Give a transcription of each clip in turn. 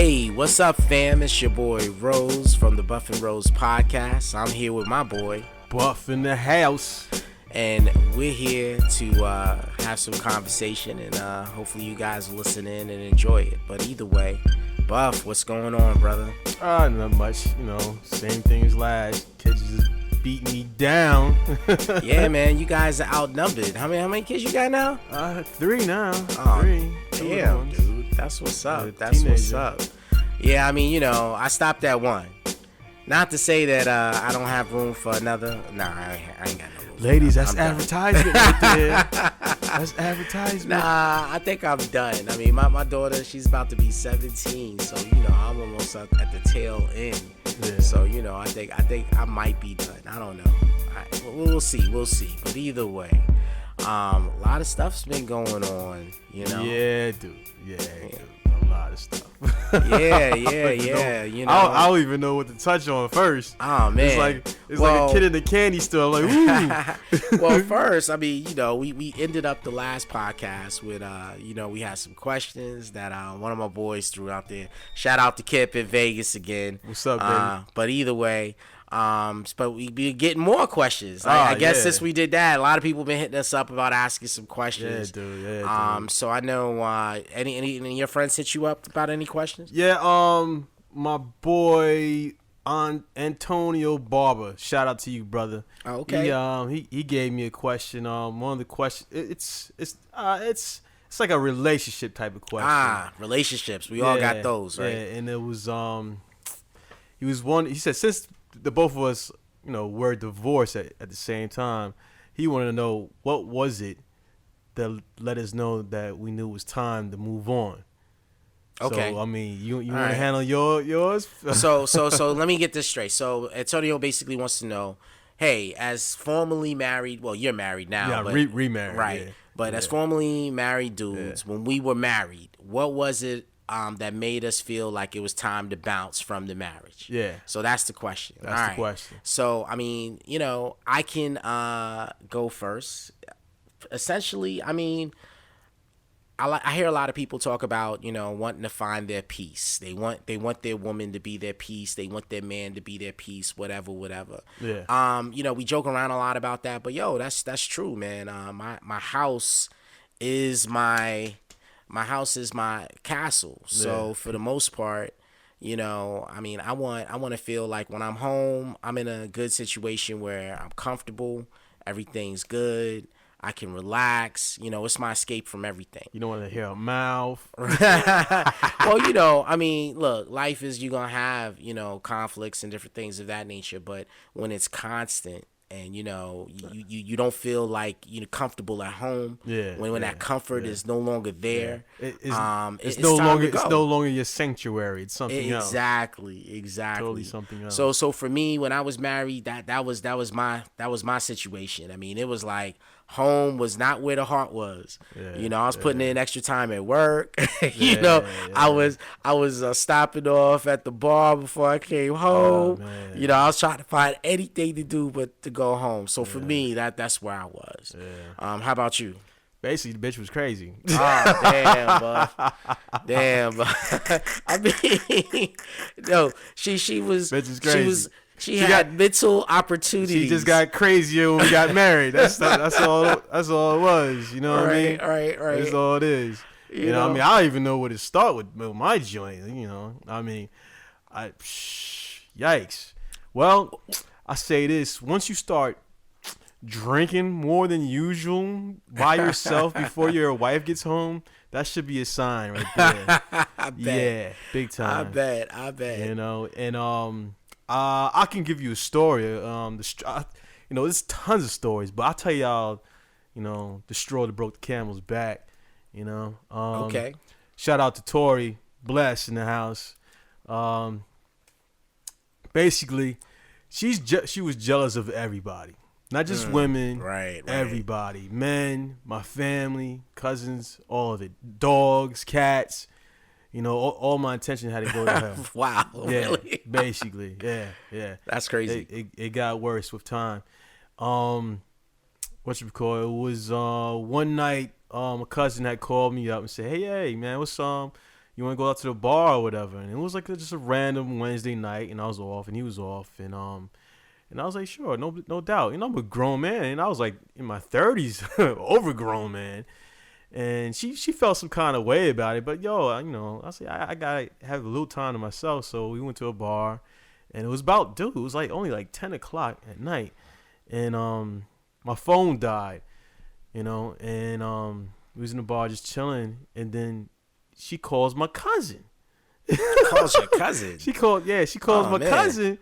Hey, what's up, fam? It's your boy Rose from the BUFFnROSE podcast. I'm here with my boy Buff in the house, and we're here to have some conversation, and hopefully you guys will listen in and enjoy it. But either way, Buff, what's going on, brother? Not much, same thing as last. Kids just beating me down. Yeah, man, you guys are outnumbered. How many kids you got now? 3 now. Oh, 3. Damn, dude, that's what's up. That's what's up. Yeah, I mean, I stopped at 1. Not to say that I don't have room for another. Nah, I ain't got no room. Ladies, that's advertisement right there. That's advertisement. Nah, I think I'm done. I mean, my daughter, she's about to be 17, so I'm almost at the tail end. Yeah. So I think I might be done. I don't know. We'll see. But either way, a lot of stuff's been going on. Yeah, dude. Yeah, dude. A lot of stuff. Yeah. I don't even know what to touch on first. Oh man, it's like a kid in the candy store. Like, ooh. Well, first, I mean, we ended up the last podcast with we had some questions that one of my boys threw out there. Shout out to Kip in Vegas again. What's up, baby? But either way. But we be getting more questions. I guess since we did that, a lot of people been hitting us up about asking some questions. Yeah, dude. So I know any of your friends hit you up about any questions? Yeah. My boy Antonio Barber. Shout out to you, brother. Oh, okay. He gave me a question. One of the questions. It's like a relationship type of question. Relationships. We all got those, right? Yeah, and it was He said since the both of us, were divorced at the same time, he wanted to know what was it that let us know that we knew it was time to move on. Okay. So I mean, you want to handle yours? So let me get this straight. So Antonio basically wants to know, hey, as formerly married, well, you're married now. Yeah, but, remarried. Right. Yeah. But as formerly married dudes, when we were married, what was it that made us feel like it was time to bounce from the marriage? Yeah. So that's the question. That's the question. So, I mean, I can go first. Essentially, I mean, I hear a lot of people talk about, wanting to find their peace. They want their woman to be their peace. They want their man to be their peace, whatever. Yeah. We joke around a lot about that, but that's true, man. My house is my castle. So for the most part, I mean, I want to feel like when I'm home, I'm in a good situation where I'm comfortable, everything's good, I can relax. It's my escape from everything. You don't want to hear a mouth. Well, I mean, look, life is, you're going to have, conflicts and different things of that nature. But when it's constant and, you don't feel like you're comfortable at home. Yeah. When that comfort is no longer there. Yeah. It's no longer your sanctuary. It's something else. Exactly. Totally something else. So for me, when I was married, that was my situation. I mean, it was like home was not where the heart was. Yeah, I was putting in extra time at work. I was stopping off at the bar before I came home. I was trying to find anything to do but to go home. So for me, that's where I was. Yeah. How about you? Basically, the bitch was crazy. Oh, damn, but I mean, no, she was. Bitch is crazy. She had mental opportunities. She just got crazier when we got married. That's all. That's all it was. You know what I mean? Right. That's all it is. You know what I mean? I don't even know where to start with my joint. I mean, yikes. Well, I say this: once you start drinking more than usual by yourself before your wife gets home, that should be a sign right there. I bet. Yeah, big time. I bet. I can give you a story. There's tons of stories, but I'll tell y'all, the straw that broke the camel's back. Okay. Shout out to Tori Bless in the house. Basically, she was jealous of everybody, not just women. Right. Everybody, men, my family, cousins, all of it, dogs, cats. All my attention had to go to her. Wow. Yeah, Really? Basically. Yeah. That's crazy. It got worse with time. It was one night, a cousin had called me up and said, hey man, what's you want to go out to the bar or whatever. And it was like just a random Wednesday night, and I was off, and he was off, and I was like, sure, no doubt. I'm a grown man, and I was like in my 30s, overgrown man. And she felt some kind of way about it, but I said I gotta have a little time to myself. So we went to a bar, and it was it was like only like 10 o'clock at night, and my phone died, and we was in the bar just chilling, and then she calls my cousin. Calls your cousin? She calls my cousin.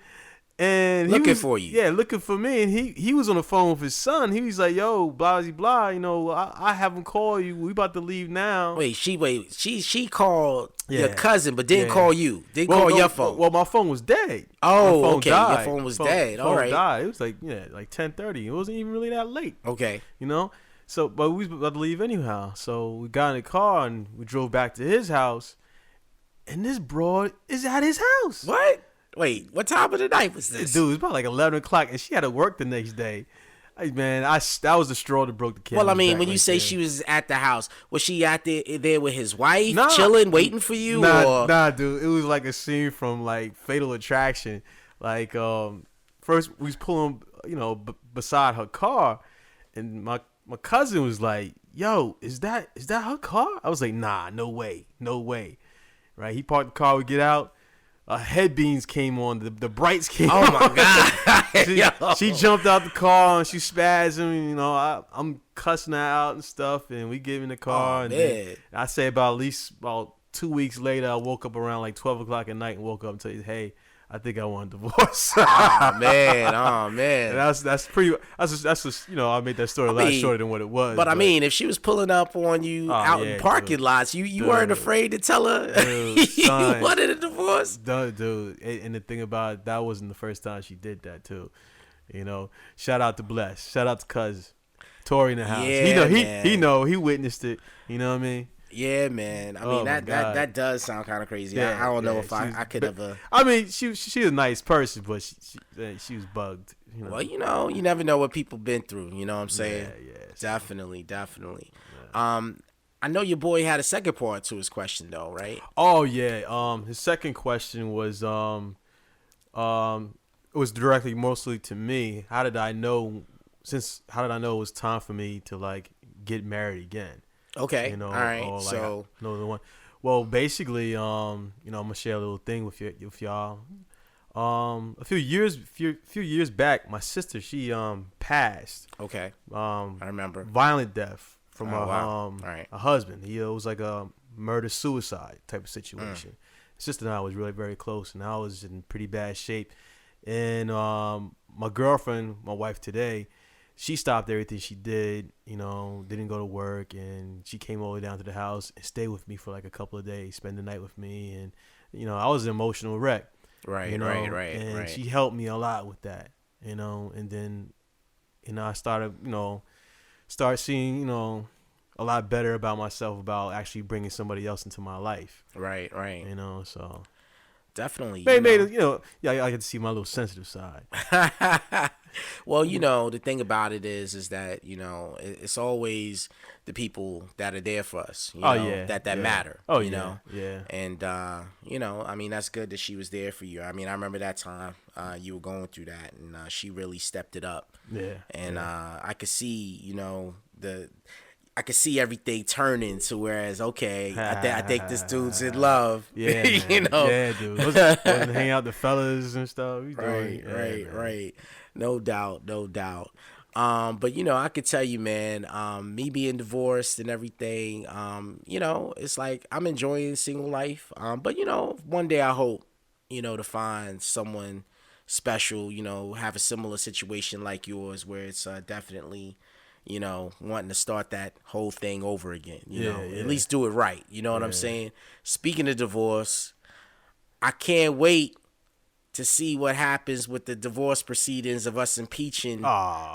And looking for you. Yeah, looking for me. And he was on the phone with his son. He was like, yo, blah, blah, I have him call you. We about to leave now. She called your cousin, but didn't call you. Didn't call your phone. Well, my phone was dead. Oh, okay. Died. Your phone was dead. All right. Died. It was like 10:30. It wasn't even really that late. Okay. So, but we was about to leave anyhow. So we got in the car and we drove back to his house. And this broad is at his house. What? Wait, what time of the night was this? Dude, it was about like 11 o'clock, and she had to work the next day. Man, that was the straw that broke the camel's Well, I mean, back when you say she was at the house, was she out there with his wife, chilling, waiting for you? Nah, dude. It was like a scene from like Fatal Attraction. Like, first we was pulling, beside her car, and my cousin was like, "Yo, is that her car?" I was like, "Nah, no way." Right? He parked the car. We get out. Head beams came on. The brights came on. Oh, my God. she jumped out the car and she spazzing. I'm cussing her out and stuff. And we get in the car. And then I say at least 2 weeks later, I woke up around like 12 o'clock at night and woke up and tell you, hey, I think I want a divorce. Oh man. And that's just I made that story a lot shorter than what it was. But I mean, if she was pulling up on you out in parking lots, you weren't afraid to tell her you wanted a divorce? Dude. And the thing about it, that wasn't the first time she did that too. Shout out to Bless. Shout out to Cuz. Tori in the house. Yeah, he witnessed it. You know what I mean? Yeah, man. I mean, that does sound kind of crazy. Yeah, I don't know if I could ever. I mean, she's a nice person, but she was bugged. Well, you never know what people been through. You know what I'm saying? Yeah. Definitely. Yeah. I know your boy had a second part to his question, though, right? Oh yeah. His second question was it was directly mostly to me. How did I know it was time for me to like get married again? Okay. All right. So the one. Well, basically, I'm gonna share a little thing with y'all. A few years back, my sister, she passed. Okay. I remember. Violent death from a husband. It was like a murder suicide type of situation. Sister and I was really very close, and I was in pretty bad shape. And my girlfriend, my wife today, she stopped everything she did, didn't go to work, and she came all the way down to the house and stayed with me for like a couple of days, spend the night with me, and I was an emotional wreck. Right. And she helped me a lot with that, and then I started seeing a lot better about myself, about actually bringing somebody else into my life. Right. So definitely. I get to see my little sensitive side. Well, the thing about it is that, it's always the people that are there for us, that matter. Oh, yeah. And, I mean, that's good that she was there for you. I mean, I remember that time you were going through that, and she really stepped it up. Yeah. And I could see, I could see everything turning to whereas, okay, I think this dude's in love. Yeah, Yeah, dude. Wasn't hang out with the fellas and stuff. Right. No doubt. But I could tell you, man, me being divorced and everything, it's like I'm enjoying single life. But one day I hope, to find someone special, have a similar situation like yours where it's definitely, wanting to start that whole thing over again, at least do it right. You know what I'm saying? Speaking of divorce, I can't wait to see what happens with the divorce proceedings of us impeaching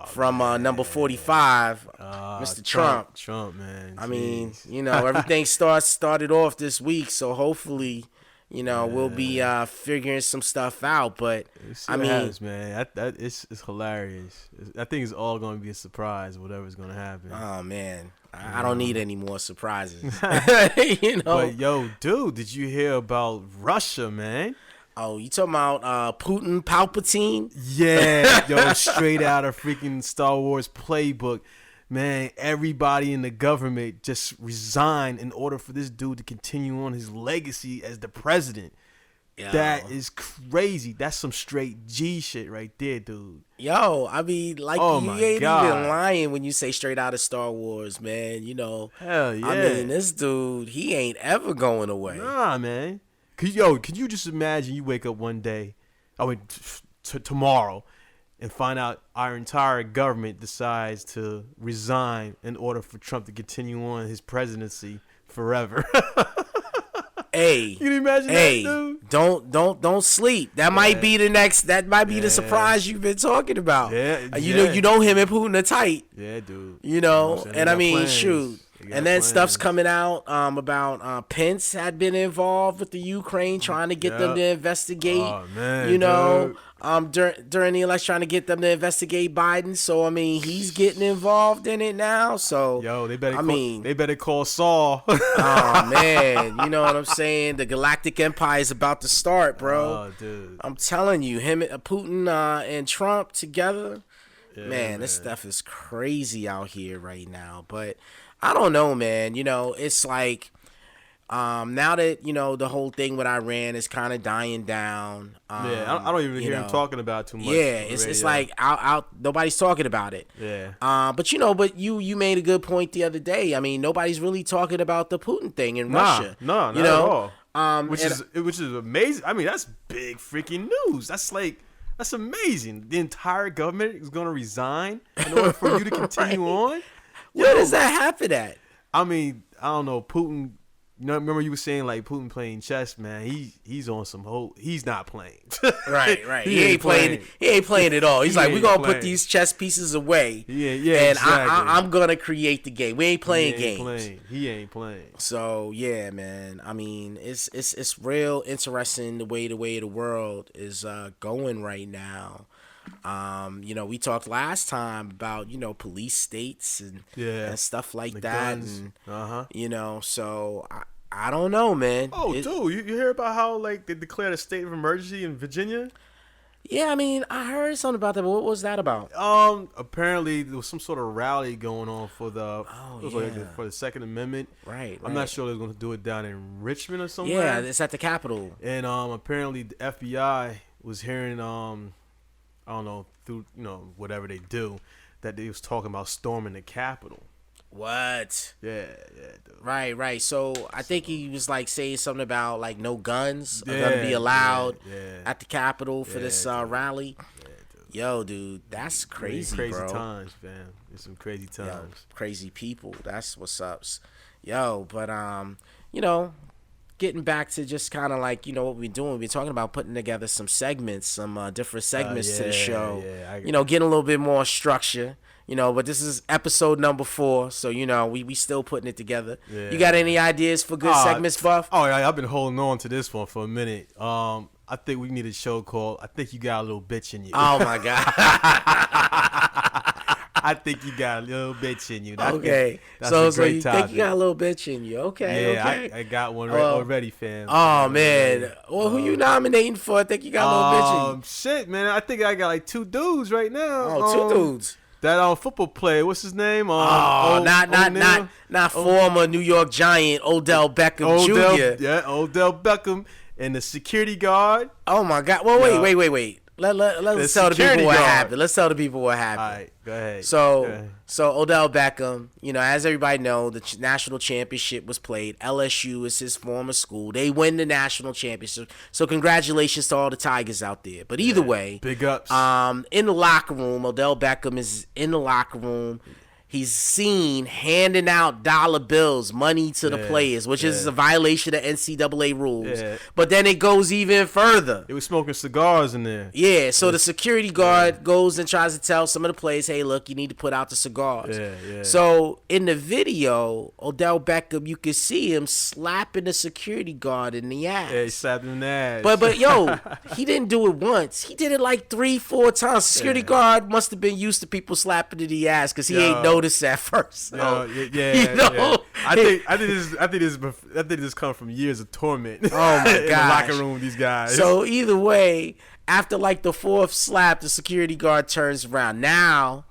from number 45, Mr. Trump. Trump, man. I mean, everything started off this week, so hopefully, we'll be figuring some stuff out. But I mean, happens, man, it's hilarious. I think it's all going to be a surprise, whatever's going to happen. Oh man, I don't need any more surprises. But yo, dude, did you hear about Russia, man? Oh, you talking about Putin, Pallpatine? Yeah, yo, straight out of freaking Star Wars playbook. Man, everybody in the government just resigned in order for this dude to continue on his legacy as the president. Yo. That is crazy. That's some straight G shit right there, dude. Yo, I mean, like, you ain't even lying when you say straight out of Star Wars, man. Hell yeah. I mean, this dude, he ain't ever going away. Nah, man. Can you just imagine you wake up one day, tomorrow, and find out our entire government decides to resign in order for Trump to continue on his presidency forever? Hey, can you imagine that, dude? Don't sleep. That might be the next. That might be the surprise you've been talking about. You know him and Putin are tight. Yeah, dude. And I mean, plans. Shoot. And then stuff's coming out about Pence had been involved with the Ukraine, trying to get them to investigate. Oh, man, during the election, trying to get them to investigate Biden. So I mean, he's getting involved in it now. So they better call Saul. Oh man, you know what I'm saying? The Galactic Empire is about to start, bro. Oh, dude, I'm telling you, him, Putin, and Trump together. Yeah, man, this stuff is crazy out here right now. But I don't know, man. It's like now that the whole thing with Iran is kind of dying down. I don't even hear him talking about it too much. Yeah, it's like out. Nobody's talking about it. Yeah. But you made a good point the other day. I mean, nobody's really talking about the Putin thing in Russia. No, not at all. Which is amazing. I mean, that's big freaking news. That's amazing. The entire government is going to resign in order for you to continue on. Where does that happen at? I mean, I don't know. Putin, remember you were saying like Putin playing chess, man. He's on some whole. He's not playing. Right. He ain't playing. He ain't playing at all. He's like, we're gonna put these chess pieces away. Yeah. And exactly. I'm gonna create the game. We ain't playing games. He ain't playing. So yeah, man. I mean, it's real interesting the way the world is going right now. We talked last time about police states and stuff like the that, guns. And so I don't know, man. Oh, dude, you hear about how like they declared a state of emergency in Virginia? Yeah, I mean, I heard something about that, but what was that about? Apparently there was some sort of rally going on for for the Second Amendment. Right. I'm not sure they're going to do it down in Richmond or somewhere. Yeah, it's at the Capitol. And apparently the FBI was hearing I don't know, through whatever they do, that they was talking about storming the Capitol. What? Yeah, dude. Right. So I think he was like saying something about like no guns are gonna be allowed at the Capitol for this rally. Yeah, dude. Yo, dude, that's crazy, bro. Times, man. It's some crazy times. Crazy people. That's what's ups. Yo, but getting back to just kind of like, what we're doing. We're talking about putting together some segments, some different segments to the show. Getting a little bit more structure, but this is episode number 4. So, we still putting it together. Yeah. You got any ideas for good segments, Buff? Oh, yeah, I've been holding on to this one for a minute. I think we need a show called I Think You Got a Little Bitch in You. Oh, my God. I think you got a little bitch in you. Okay. So you think you got a little bitch in you. Okay. Yeah, okay. I got one already, fam. Oh, man. Well, who you nominating for? I think you got a little bitch in you. Shit, man. I think I got like 2 dudes right now. Oh, 2 dudes. That football player, what's his name? Not former New York Giant Odell Beckham Jr. Yeah, Odell Beckham and the security guard. Oh my God! Well, wait. Let's tell the people what happened. Let's tell the people what happened. All right, go ahead. So Odell Beckham, as everybody know, the national championship was played. LSU is his former school. They win the national championship. So congratulations to all the Tigers out there. But either way, big ups. In the locker room, Odell Beckham is in the locker room. he's seen handing out dollar bills, money to the players, which is a violation of NCAA rules. Yeah. But then it goes even further. They were smoking cigars in there. Yeah, so the security guard goes and tries to tell some of the players, hey, look, you need to put out the cigars. Yeah. So in the video, Odell Beckham, you can see him slapping the security guard in the ass. Yeah, he slapped him in the ass. But yo, he didn't do it once. He did it like 3-4 times. Security guard must have been used to people slapping in the ass because he ain't noticed at first. So, yeah. I think this comes from years of torment. Oh my god, in the locker room with these guys. So either way, after like the 4th slap, the security guard turns around. Now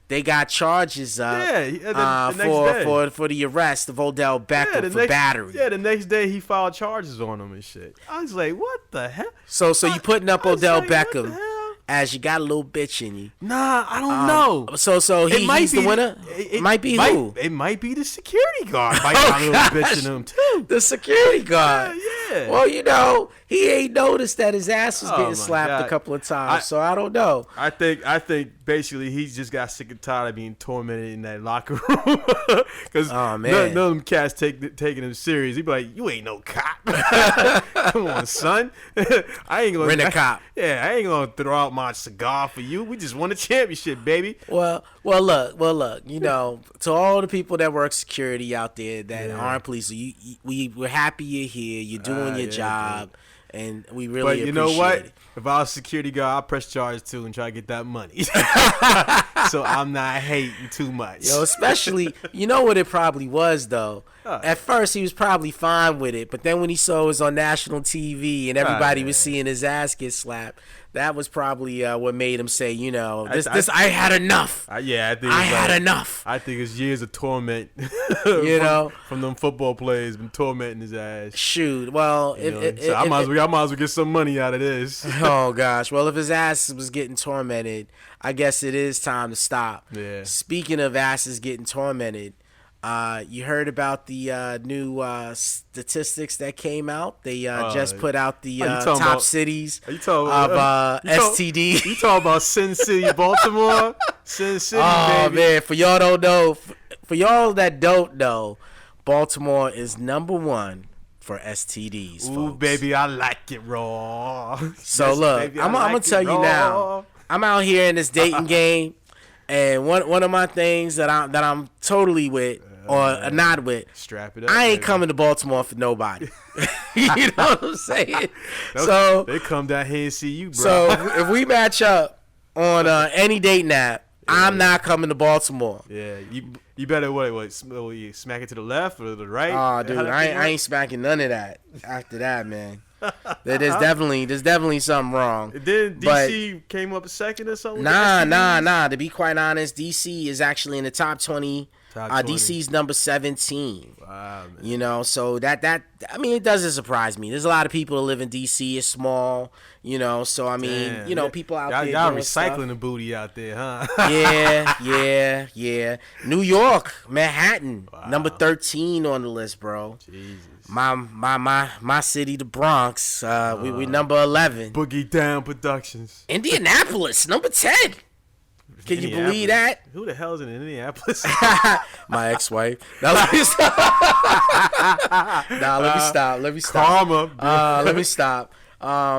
they got charges up for the arrest of Odell Beckham for battery. Yeah, the next day he filed charges on him and shit. I was like, what the hell? So you putting up Odell Beckham as you got a little bitch in you. Nah, I don't know. So he's the winner? It might be who? It might be the security guard. Might got a little bitch in him too. The security guard. Yeah. Well, he ain't noticed that his ass was getting slapped a couple of times, so I don't know. I think basically he just got sick and tired of being tormented in that locker room because none of them cats taking him serious. He be like, you ain't no cop. Come on, son. I ain't gonna rent a cop. Yeah, I ain't gonna throw out my cigar for you. We just won a championship, baby. Well, look. You know, to all the people that work security out there that aren't police, we're happy you're here. You're doing your job. And we really appreciate it. But you know what? If I was a security guard, I'd press charge too and try to get that money. So I'm not hating too much. Yo, especially, you know what it probably was, though? At first, he was probably fine with it. But then when he saw it was on national TV and everybody was seeing his ass get slapped, that was probably what made him say, you know, I had enough. I had enough. I think it's years of torment. From them football players been tormenting his ass. Shoot, well, I might as well get some money out of this. Oh gosh, well, if his ass was getting tormented, I guess it is time to stop. Yeah. Speaking of asses getting tormented. You heard about the new statistics that came out? They just put out the top cities of STD. You talking about Sin City, Baltimore? Sin City, baby. Man, for y'all that don't know, Baltimore is #1 for STDs. Ooh, folks. Baby, I like it raw. So yes, look, baby, I'm gonna tell you now. I'm out here in this dating game, and one of my things that I'm totally with. Or not with. Strap it up. I ain't coming to Baltimore for nobody. You know what I'm saying? So they come down here and see you, bro. So if we match up on any dating app, I'm not coming to Baltimore. Yeah, you better what smack it to the left or to the right? Oh, dude, I ain't smacking none of that after that, man. There's definitely something wrong. Then DC came up second or something? Nah. To be quite honest, DC is actually in the top 20. DC's number 17. Wow, man. You know, so that I mean, it doesn't surprise me. There's a lot of people that live in DC. It's small, you know. So I mean, damn, you know, people out there. Y'all recycling the booty out there, huh? Yeah. New York, Manhattan, number 13 on the list, bro. Jesus. My city, the Bronx. We number 11. Boogie Down Productions. Indianapolis, number 10. Can you believe that? Who the hell's in Indianapolis? My ex-wife. Now let me stop. Let me stop. Karma. Let me stop.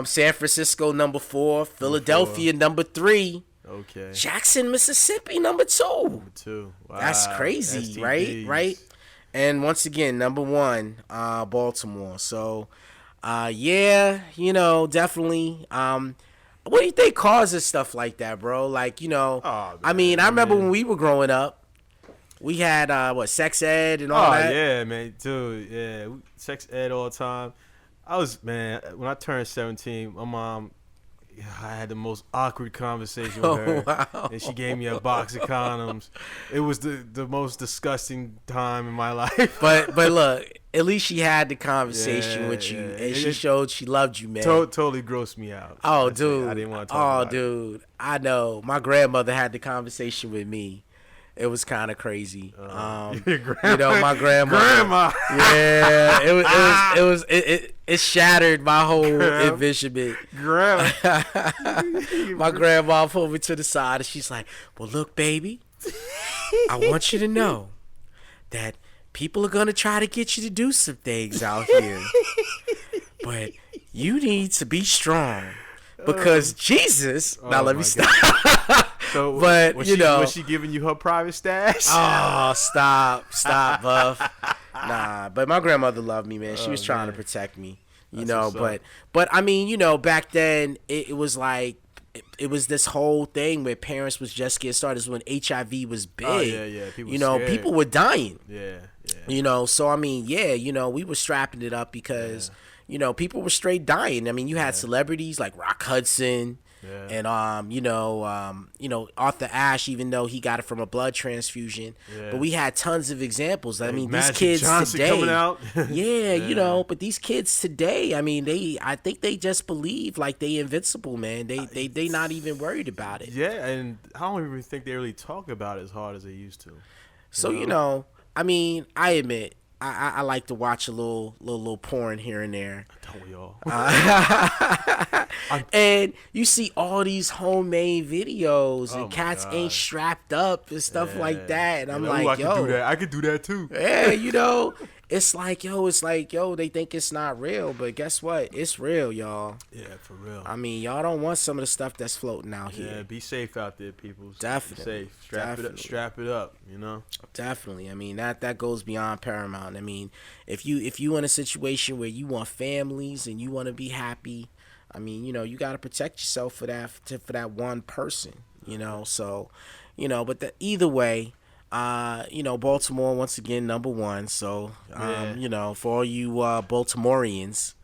San Francisco, number 4. Philadelphia, number 3. Okay. Jackson, Mississippi, number 2. Number 2. Wow. That's crazy, STDs. right? And once again, number 1, Baltimore. So, yeah, you know, definitely. What do you think causes stuff like that, bro? Like, you know, I mean, I remember when we were growing up, we had, sex ed and all that? Oh, yeah, man, dude, yeah, sex ed all the time. When I turned 17, my mom, I had the most awkward conversation with her, wow. And she gave me a box of condoms. It was the most disgusting time in my life. But look, at least she had the conversation with you, and she showed she loved you, man. Totally grossed me out. Oh, dude. I didn't want to talk about it. I know. My grandmother had the conversation with me. It was kind of crazy. You know, my grandma. Yeah, it shattered my whole envisionment. Grandma. My grandma pulled me to the side and she's like, "Well, look, baby, I want you to know that people are gonna try to get you to do some things out here, but you need to be strong because Jesus. Now let me stop. So, but was was she giving you her private stash? Oh, stop, Buff. Nah, but my grandmother loved me, man. She was trying to protect me, but I mean, back then it was like. It was this whole thing where parents was just getting started. This was when HIV was big. Oh, yeah. People were dying. Yeah. So I mean, we were strapping it up because, people were straight dying. I mean, you had celebrities like Rock Hudson. Yeah. And Arthur Ashe, even though he got it from a blood transfusion, but we had tons of examples. I mean, Magic these kids Johnson today, coming out. but these kids today, I mean, I think they just believe like they invincible, man. They not even worried about it. Yeah, and I don't even think they really talk about it as hard as they used to. So I mean, I admit. I like to watch a little porn here and there. Don't we all? And you see all these homemade videos and cats ain't strapped up and stuff like that. And I'm like, I could do that too. Yeah, it's like, they think it's not real, but guess what? It's real, y'all. Yeah, for real. I mean, y'all don't want some of the stuff that's floating out here. Yeah, be safe out there, people. Definitely. Be safe. Strap it up, Definitely. I mean, that goes beyond paramount. I mean, if you in a situation where you want families and you want to be happy, I mean, you got to protect yourself for that one person, So, but either way, Baltimore once again #1. So, for all you Baltimoreans,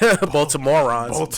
Baltimoreans.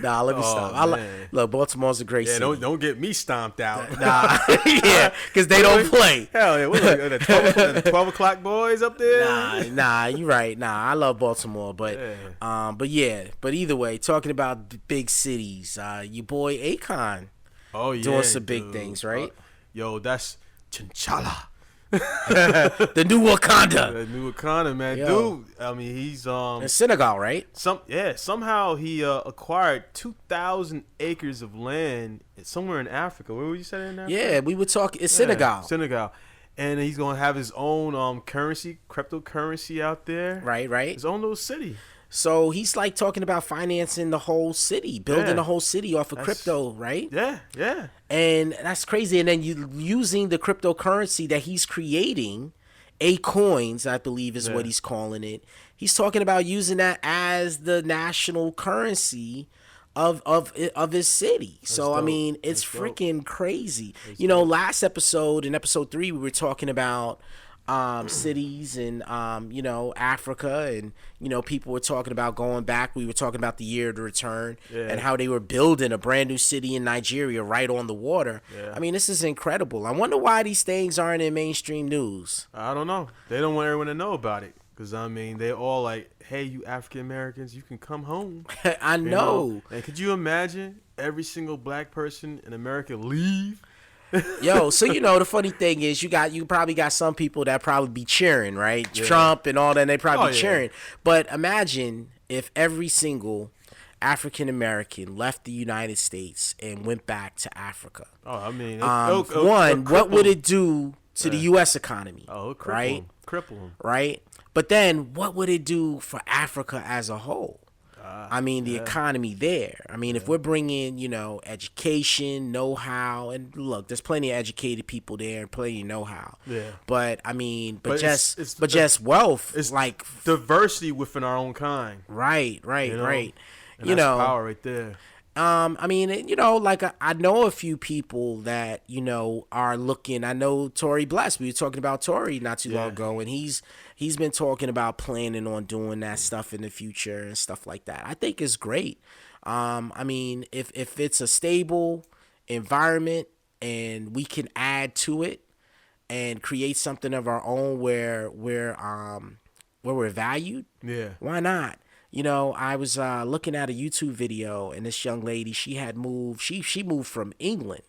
Nah, let me stop. Look, Baltimore's a great city. Don't get me stomped out. Nah, yeah, because they don't play. Hell yeah, what the 12 o'clock boys up there? Nah, you're right. Nah, I love Baltimore, but but either way, talking about big cities, your boy Akon, doing some big things, right? Yo, that's Chinchalla. The new Wakanda. The new Wakanda, man. Yo. Dude, I mean, he's in Senegal, right? Somehow he acquired 2,000 acres of land somewhere in Africa. Where were you saying in Africa? Yeah, we were talking. It's Senegal. Senegal. And he's gonna have his own currency, cryptocurrency out there. Right. His own little city. So he's like talking about financing the whole city, building the whole city off of crypto, right? Yeah. And that's crazy. And then you using the cryptocurrency that he's creating, A-Coins, I believe is what he's calling it. He's talking about using that as the national currency of his city. So I mean, it's freaking crazy. Last episode, in episode 3, we were talking about cities and Africa, and people were talking about going back. We were talking about the year of the return and how they were building a brand new city in Nigeria right on the water. I mean, this is incredible. I wonder why these things aren't in mainstream news. I don't know. They don't want everyone to know about it because I mean they're all like, hey, you African Americans, you can come home. I know. And could you imagine every single black person in America leave? Yo, so the funny thing is you probably got some people that probably be cheering, right? Trump and all that, and they probably be cheering. But imagine if every single African American left the United States and went back to Africa. Oh, I mean, what would it do to the U.S. economy? Oh, right? Cripple them. Right? But then what would it do for Africa as a whole? I mean, the economy there. I mean, if we're bringing, education, know-how, and look, there's plenty of educated people there and plenty of know-how. Yeah. But I mean, just wealth. It's like diversity within our own kind. Right. And that's power right there. I mean, like I know a few people that, are looking. I know Tory Bless. We were talking about Tory not too long ago, and he's been talking about planning on doing that stuff in the future and stuff like that. I think it's great. I mean, if it's a stable environment and we can add to it and create something of our own where we're valued, why not? I was looking at a YouTube video, and this young lady, she had moved. She moved from England.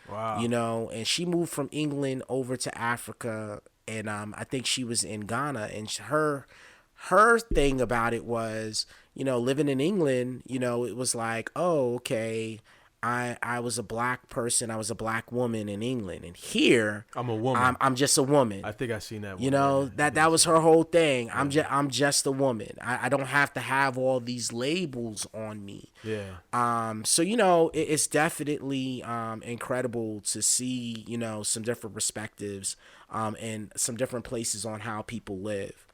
Wow. And she moved from England over to Africa, and I think she was in Ghana. And her thing about it was, living in England, it was like, oh, okay, I was a black person. I was a black woman in England, and here I'm a woman. I'm just a woman. I think I seen that one. You know, that was her whole thing. I'm just a woman. I don't have to have all these labels on me. Yeah. So you know, it's definitely incredible to see, you know, some different perspectives and some different places on how people live.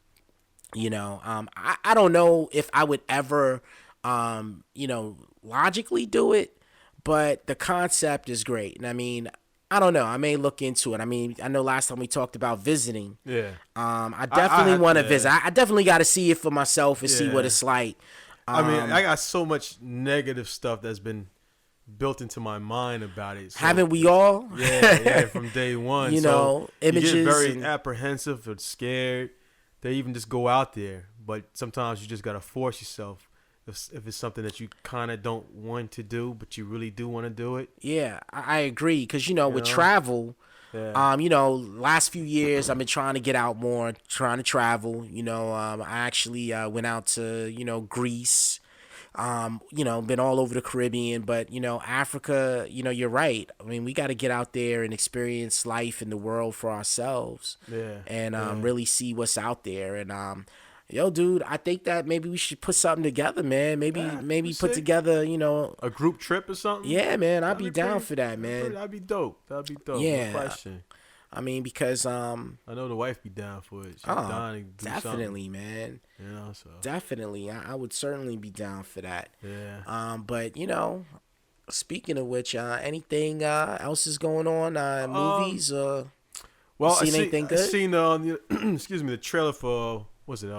You know, I don't know if I would ever you know, logically do it, but the concept is great. And I mean, I don't know. I may look into it. I mean, I know last time we talked about visiting. Yeah. I definitely want to visit. I definitely got to see it for myself and see what it's like. I mean, I got so much negative stuff that's been built into my mind about it. So, haven't we all? Yeah, from day one. You know, images. You get very apprehensive or scared. They even just go out there. But sometimes you just got to force yourself. If it's something that you kind of don't want to do, but you really do want to do it. Yeah, I agree. Because, you know, with travel, you know, last few years I've been trying to get out more, trying to travel. You know, I actually went out to, you know, Greece, you know, been all over the Caribbean. But, you know, Africa, you know, you're right. I mean, we got to get out there and experience life in the world for ourselves. Yeah. And really see what's out there. And, yo, dude, I think that maybe we should put something together, man. Maybe put together, you know, a group trip or something. Yeah, man, I'd be down for that, man. That'd be dope. Yeah. No question. I mean, because I know the wife be down for it. She's down to do definitely, something. Man. You know, so definitely, I would certainly be down for that. Yeah. But you know, speaking of which, anything else is going on? Movies? Well, anything good? I seen excuse me, the trailer for. Was it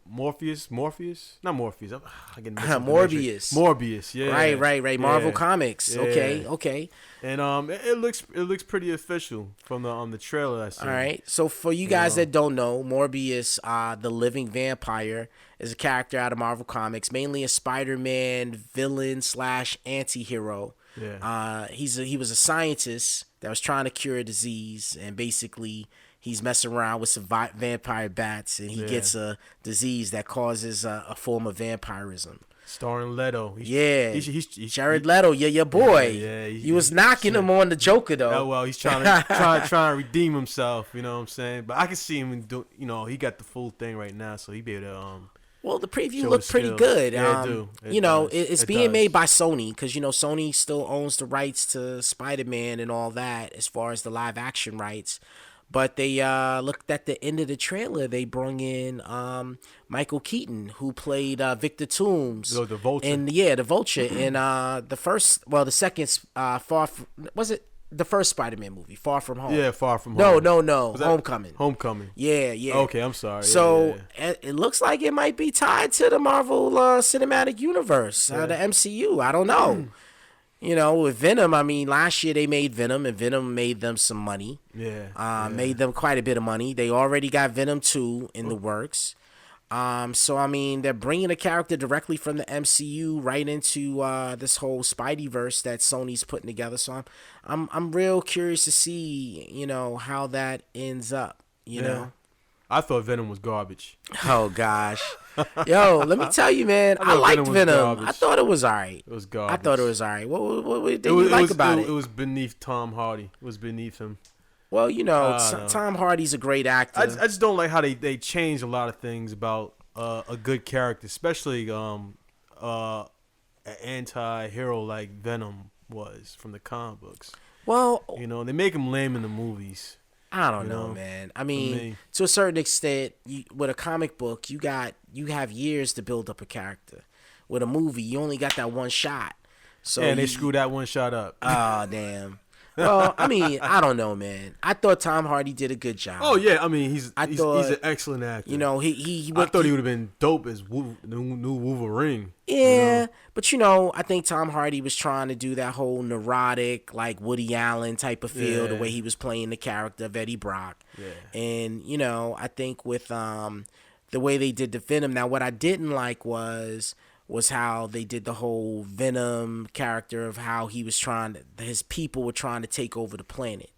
Morpheus? Not Morpheus. I get Morbius. Yeah. Right. Marvel Comics. Yeah. Okay. And it looks pretty official from the trailer I saw. All right. So for you guys that don't know, Morbius, the living vampire, is a character out of Marvel Comics, mainly a Spider-Man villain / anti-hero. Yeah. He was a scientist that was trying to cure a disease, and basically he's messing around with some vampire bats, and he gets a disease that causes a form of vampirism. Starring Leto. He's Jared Leto, your boy. Yeah, he was knocking him on the Joker, though. Oh, well, he's trying to redeem himself, you know what I'm saying? But I can see him do, you know, he got the full thing right now, so he be able to well, the preview looked pretty good. Yeah, it do. You know, it's being made by Sony, because, you know, Sony still owns the rights to Spider-Man and all that as far as the live action rights. But they looked at the end of the trailer. They brung in Michael Keaton, who played Victor Toombs. The Vulture. And the Vulture in the second was it the first Spider-Man movie, Far From Home? Yeah, Far From Home. No, Homecoming. Yeah. Okay, I'm sorry. So it looks like it might be tied to the Marvel Cinematic Universe, the MCU. I don't know. You know, with Venom, I mean, last year they made Venom, and Venom made them some money. Made them quite a bit of money. They already got Venom 2 in the works. So, I mean, they're bringing a character directly from the MCU right into this whole Spideyverse that Sony's putting together. So I'm real curious to see, you know, how that ends up, you know. I thought Venom was garbage. Oh, gosh. Yo, let me tell you, man. I liked Venom. I thought it was all right. It was garbage. I thought it was all right. What did you like about it? It was beneath Tom Hardy. It was beneath him. Well, you know, Tom Hardy's a great actor. I just don't like how they change a lot of things about a good character, especially an anti-hero like Venom was from the comic books. Well, you know, they make him lame in the movies. I don't know, man. I mean, to a certain extent, with a comic book, you have years to build up a character. With a movie, you only got that one shot. So they screwed that one shot up. Oh, damn. Well, I mean, I don't know, man. I thought Tom Hardy did a good job. Oh yeah, I mean, he's an excellent actor. You know, I thought he would have been dope as new Wolverine. Yeah, you know? But you know, I think Tom Hardy was trying to do that whole neurotic, like Woody Allen type of feel, the way he was playing the character of Eddie Brock. Yeah. And you know, I think with the way they did the Venom. Now, what I didn't like was how they did the whole Venom character of how his people were trying to take over the planet.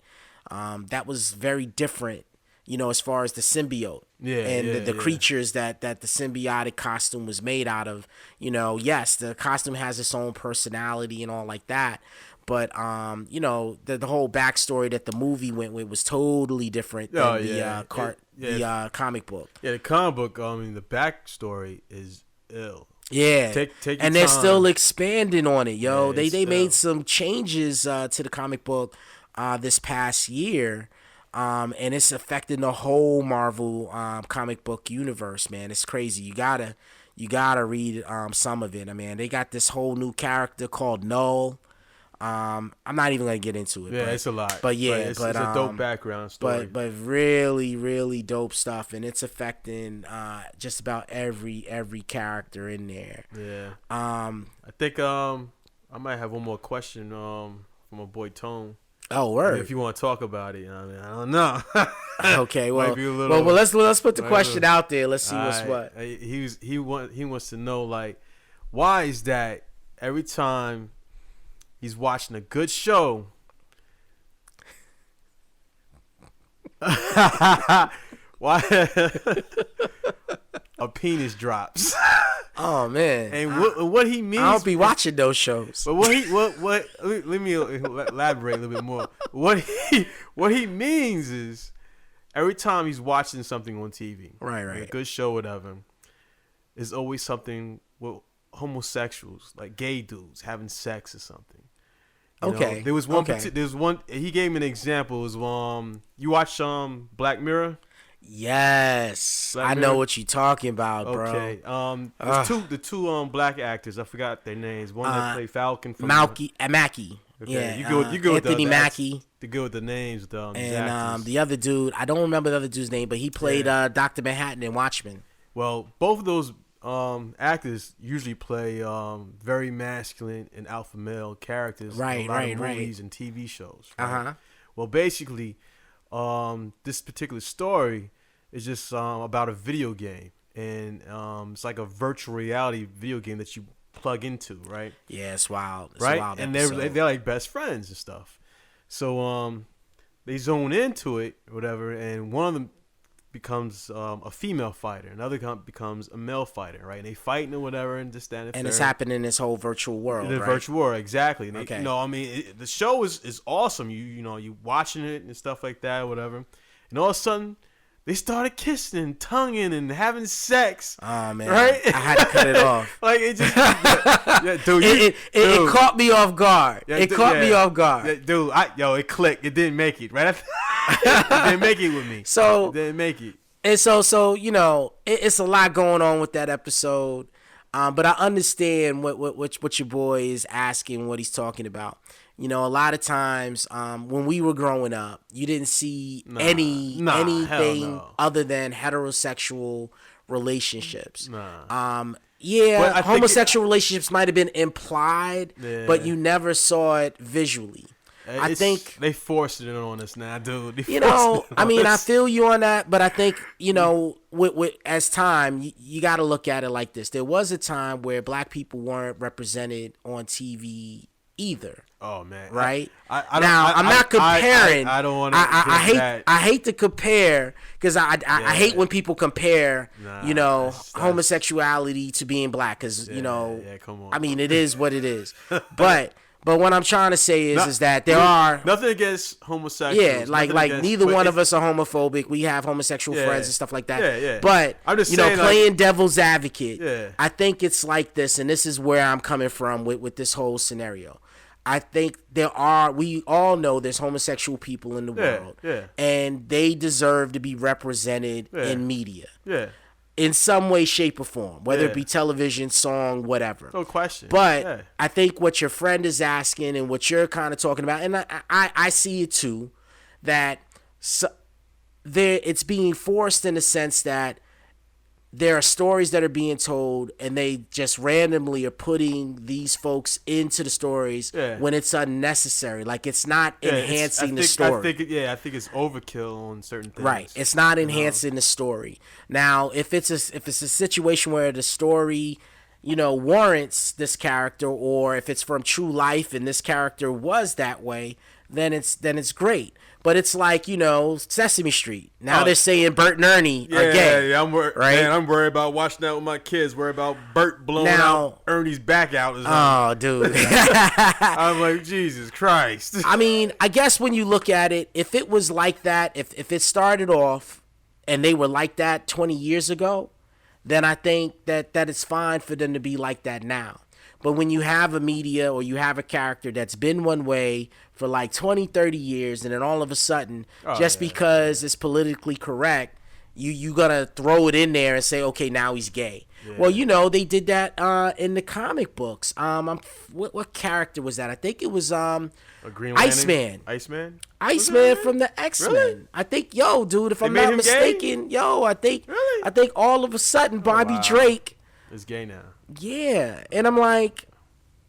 That was very different as far as the symbiote and the creatures that the symbiotic costume was made out of. Yes, the costume has its own personality and all like that. But the whole backstory that the movie went with was totally different than the comic book. Yeah, the comic book. I mean, the backstory is ill. Yeah, take your and time. They're still expanding on it, yo. Yeah, they made some changes to the comic book this past year, and it's affecting the whole Marvel comic book universe, man. It's crazy. You gotta read some of it. I mean, they got this whole new character called Null. I'm not even gonna get into it. Yeah, it's a lot. But yeah, it's a dope background story. But really, really dope stuff, and it's affecting just about every character in there. Yeah. I think I might have one more question from my boy Tone. Oh, word. I mean, if you want to talk about it, I don't know. Okay, well, let's put the question out there. Let's see what's what. He wants to know, like, why is that every time he's watching a good show, why a penis drops? Oh man! And what he means? I don't be watching those shows. But let me elaborate a little bit more. What he means is every time he's watching something on TV, right, a good show, whatever, is always something with homosexuals, like gay dudes having sex or something. Okay. There was one. He gave me an example. It was you watch Black Mirror? Yes, Black I Mirror? know what you're talking about, bro. Okay. The two black actors. I forgot their names. One that played Falcon from Mackie. Okay. Yeah, you go with Anthony Mackie. To go with the names, though. And the other dude, I don't remember the other dude's name, but he played Dr. Manhattan in Watchmen. Well, both of those actors usually play very masculine and alpha male characters in a lot of movies and TV shows. Right? Well, basically, this particular story is just about a video game, and it's like a virtual reality video game that you plug into, right? Yeah, it's wild. It's right, a wild and episode. they're like best friends and stuff. So they zone into it, or whatever, and one of them becomes a female fighter, another becomes a male fighter, right? And they fighting or whatever, and this, that, and it's happening in this whole virtual world, in the virtual world, exactly. And okay. I mean, the show is awesome. You watching it and stuff like that, or whatever, and all of a sudden they started kissing and tonguing and having sex. Oh man, right? I had to cut it off. Like it just, it caught me off guard. It caught me off guard, dude. It clicked. It didn't make it. Right? It didn't make it with me. So it didn't make it. And so it's a lot going on with that episode. But I understand what your boy is asking, what he's talking about. A lot of times when we were growing up, you didn't see anything other than heterosexual relationships. Homosexual relationships might have been implied, but you never saw it visually. I think they forced it on us now, dude. I feel you on that, but I think, with as time, you got to look at it like this. There was a time where black people weren't represented on TV either. Oh man! Right I'm not comparing. I don't want to. I hate to compare because I hate when people compare. That's homosexuality to being black because come on. I mean, it is what it is, but. But what I'm trying to say is that there are nothing against homosexuals. Yeah, like neither one of us are homophobic. We have homosexual friends and stuff like that. Yeah. But I'm just saying, playing devil's advocate. I think it's like this, and this is where I'm coming from with this whole scenario. I think we all know there's homosexual people in the world, and they deserve to be represented in media. Yeah. In some way, shape, or form, whether it be television, song, whatever. No question. But I think what your friend is asking and what you're kind of talking about, and I see it too, that it's being forced in the sense that there are stories that are being told and they just randomly are putting these folks into the stories when it's unnecessary. Like it's not enhancing the story. I think it's overkill on certain things. Right. It's not enhancing the story. Now, if it's a situation where the story, warrants this character, or if it's from true life and this character was that way, then it's great. but it's like, Sesame Street. Now they're saying Bert and Ernie are gay. Yeah, I'm worried. Right? Man, I'm worried about watching that with my kids. Worried about Bert blowing out Ernie's back out. Oh, dude. I'm like, Jesus Christ. I mean, I guess when you look at it, if it was like that, if it started off and they were like that 20 years ago, then I think that it's fine for them to be like that now. But when you have a media or you have a character that's been one way for like 20, 30 years, and then all of a sudden, because it's politically correct, you gonna throw it in there and say, okay, now he's gay. Yeah. Well, they did that in the comic books. What character was that? I think it was Green Iceman. Iceman from the X-Men. Really? I think, dude, if I'm not mistaken, I think all of a sudden Bobby Drake is gay now. Yeah, and I'm like,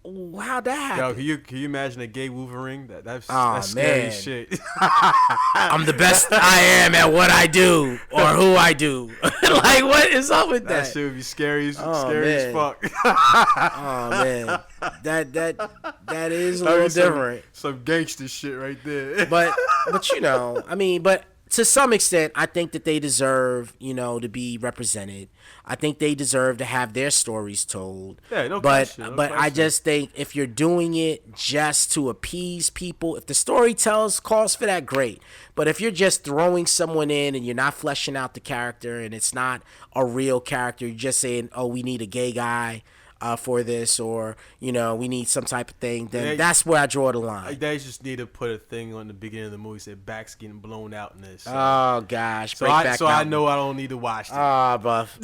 how'd that happen? Yo, can you imagine a gay Wolverine? That's scary shit. I'm the best I am at what I do or who I do. Like, what is up with that? That shit would be scary as fuck. Oh man, that is a little different. Some gangster shit right there. But to some extent, I think that they deserve, to be represented. I think they deserve to have their stories told. Yeah, no but question. I just think if you're doing it just to appease people, if the story calls for that, great. But if you're just throwing someone in and you're not fleshing out the character and it's not a real character, you're just saying, oh, we need a gay guy for this, or we need some type of thing, then that's where I draw the line. They just need to put a thing on the beginning of the movie said back's getting blown out in this. Oh gosh, so I know I don't need to watch that. Ah, Buff.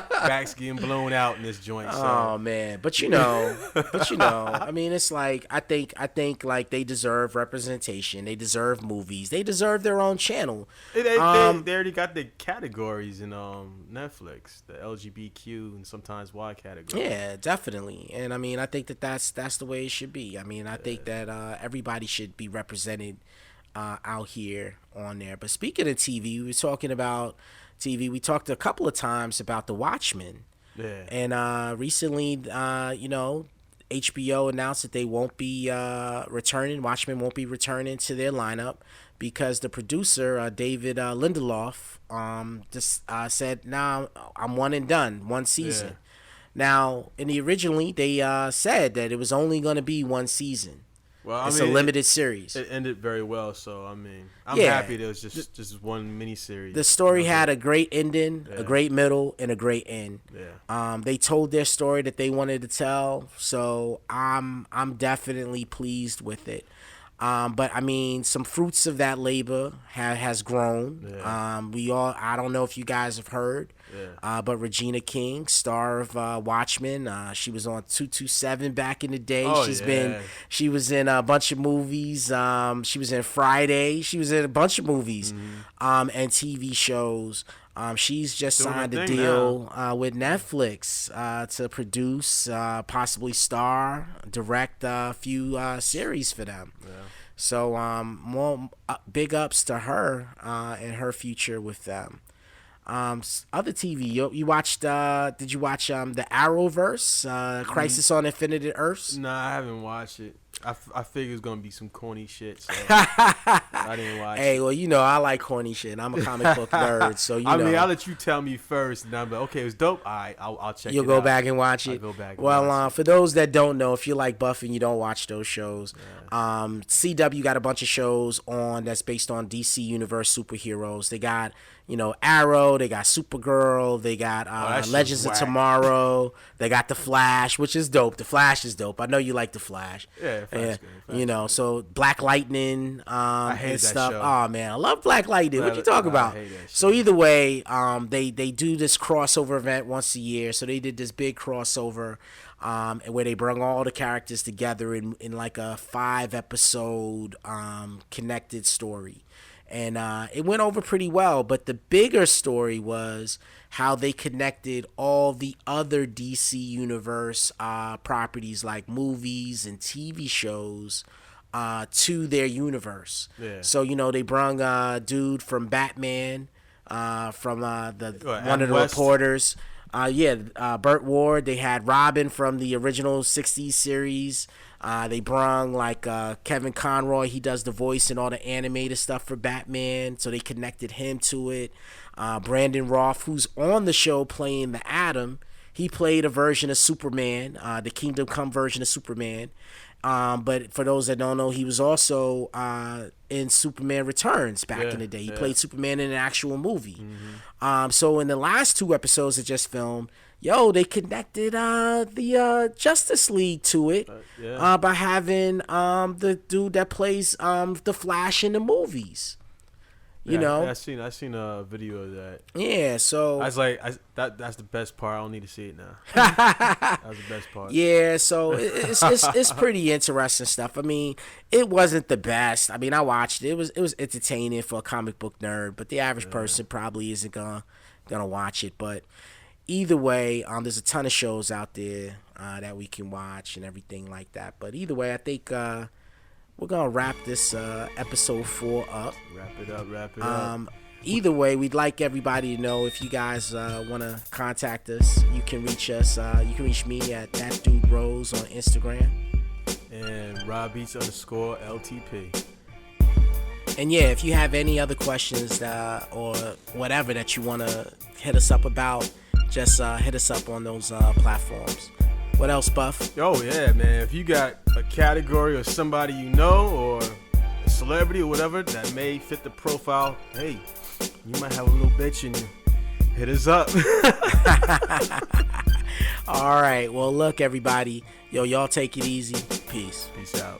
Back's getting blown out in this joint. So. Oh man, but I mean, it's like I think like they deserve representation. They deserve movies. They deserve their own channel. They already got the categories in Netflix, the LGBTQ and sometimes Y category. Yeah, definitely. And I mean, I think that's the way it should be. I mean, I think that everybody should be represented out here on there. But speaking of TV, we were talking about TV. We talked a couple of times about The Watchmen. Yeah. And recently, HBO announced that they won't be returning. Watchmen won't be returning to their lineup because the producer, David Lindelof, just said, "Nah, I'm one and done, one season." Yeah. Now, originally, they said that it was only going to be one season. Well, it's a limited series. It ended very well, so I mean, I'm happy that it was just one miniseries. The story had a great ending, a great middle, and a great end. Yeah. They told their story that they wanted to tell, so I'm definitely pleased with it. But I mean, some fruits of that labor has grown. Yeah. I don't know if you guys have heard. Yeah. But Regina King, star of Watchmen, she was on 227 back in the day. She was in a bunch of movies. She was in Friday. She was in a bunch of movies, and TV shows. She's just signed a deal with Netflix to produce, possibly star, direct a few series for them. Yeah. So more big ups to her and her future with them. Other TV, you watched? Did you watch the Arrowverse, Crisis on Infinite Earths? No, I haven't watched it. I figured it's gonna be some corny shit, so I didn't watch it. Hey, well, I like corny shit. I'm a comic book nerd, so I mean, I'll let you tell me first, and I'm like, okay, it was dope. All right, I'll check it out. You'll go back and watch it? I'll go back and watch it. For those that don't know, if you like Buff and you don't watch those shows, CW got a bunch of shows on that's based on DC Universe superheroes. They got Arrow, they got Supergirl, they got Legends of Tomorrow, they got The Flash, which is dope. The Flash is dope. I know you like The Flash. Yeah, Flash good. So Black Lightning I hate and that stuff. Show. Oh man, I love Black Lightning. What you talking about? I hate that So either way, they do this crossover event once a year. So they did this big crossover where they bring all the characters together in like a 5-episode connected story. And it went over pretty well, but the bigger story was how they connected all the other DC Universe properties like movies and TV shows to their universe. Yeah. So, they brung a dude from Batman, from one of the reporters. Burt Ward. They had Robin from the original 60s series. They brung like Kevin Conroy. He does the voice and all the animated stuff for Batman, so they connected him to it. Brandon Roth, who's on the show playing the Atom, he played a version of Superman, the Kingdom Come version of Superman. But for those that don't know, he was also in Superman Returns back in the day. He played Superman in an actual movie. So in the last 2 episodes that just filmed, they connected the Justice League to it by having the dude that plays the Flash in the movies. You know, I seen a video of that. Yeah, so I was like, that's the best part. I don't need to see it now. That was the best part. Yeah, so it's pretty interesting stuff. I mean, it wasn't the best. I mean, I watched it. It was entertaining for a comic book nerd, but the average person probably isn't gonna watch it. But either way, there's a ton of shows out there that we can watch and everything like that. But either way, I think we're going to wrap this episode 4 up. Wrap it up. Either way, we'd like everybody to know if you guys want to contact us, you can reach us. You can reach me at ThatDudeRose on Instagram. And RobBeats_LTP. And yeah, if you have any other questions or whatever that you want to hit us up about, just hit us up on those platforms. What else, Buff? Oh, yeah, man. If you got a category or somebody you know or a celebrity or whatever that may fit the profile, hey, you might have a little bitch in you. Hit us up. All right. Well, look, everybody. Y'all take it easy. Peace. Peace out.